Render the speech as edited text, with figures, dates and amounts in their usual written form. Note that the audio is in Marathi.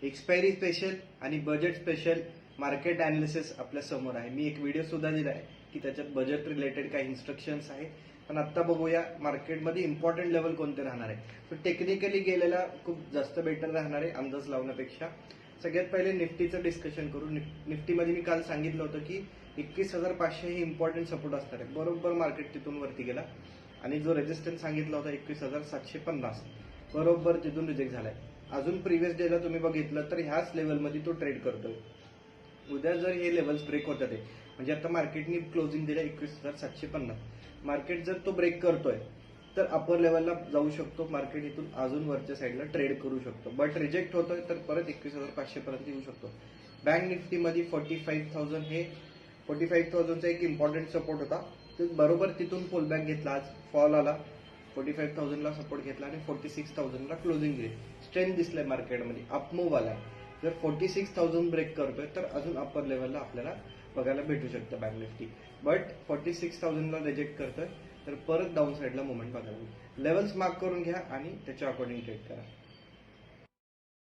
एक्सपायरी स्पेशल आणि बजेट स्पेशल मार्केट अनालिसिस आपल्या समोर आहे. मी एक व्हिडिओ सुद्धा दिला आहे की त्याच्यात बजेट रिलेटेड काही इन्स्ट्रक्शन्स आहेत. पण आता बघूया मार्केटमध्ये इम्पॉर्टंट लेवल कोणते राहणार आहे. तो टेक्निकली गेलेला खूप जास्त बेटर राहणार आहे अंदाज लावण्यापेक्षा. सगळ्यात पहिले निफ्टीचं डिस्कशन करू. निफ्टीमध्ये मी काल सांगितलं होतं की 21,500 हे इम्पॉर्टंट सपोर्ट असणार आहे. बरोबर मार्केट तिथून वरती गेला आणि जो रेजिस्टन्स सांगितला होता 21,750 बरोबर तिथून रिजेक्ट झालाय. अजून प्रिव्हियस डेला तुम्ही बघितलं तर ह्याच लेवलमध्ये तो ट्रेड करतोय. उद्या जर हे लेवल्स ब्रेक होतात आहे म्हणजे आता मार्केटनी क्लोजिंग दिलं 21,750, मार्केट जर तो ब्रेक करतोय तर अपर लेवलला जाऊ शकतो. मार्केट इथून अजून वरच्या साईडला ट्रेड करू शकतो. बट रिजेक्ट होतोय तर परत 21,500 पर्यंत येऊ शकतो. बँक निफ्टीमध्ये 45,000 हे 45,000चा एक इम्पॉर्टंट सपोर्ट होता. तर बरोबर तिथून पुल बॅक घेतला. आज फॉल आला, 45,000ला सपोर्ट घेतला आणि 46,000ला क्लोजिंग दिली. स्ट्रेंथ दिसलाय मार्केटमध्ये, अपमूव्ह आलाय. जर 46,000 ब्रेक करतोय तर अजून अपर लेवलला आपल्याला बघायला भेटू शकतं बँक निफ्टी. बट 46,000ला रिजेक्ट करतोय तर परत डाऊन साईडला मुवमेंट बघायला. लेवल्स मार्क करून घ्या आणि त्याच्या अकॉर्डिंग ट्रेड करा.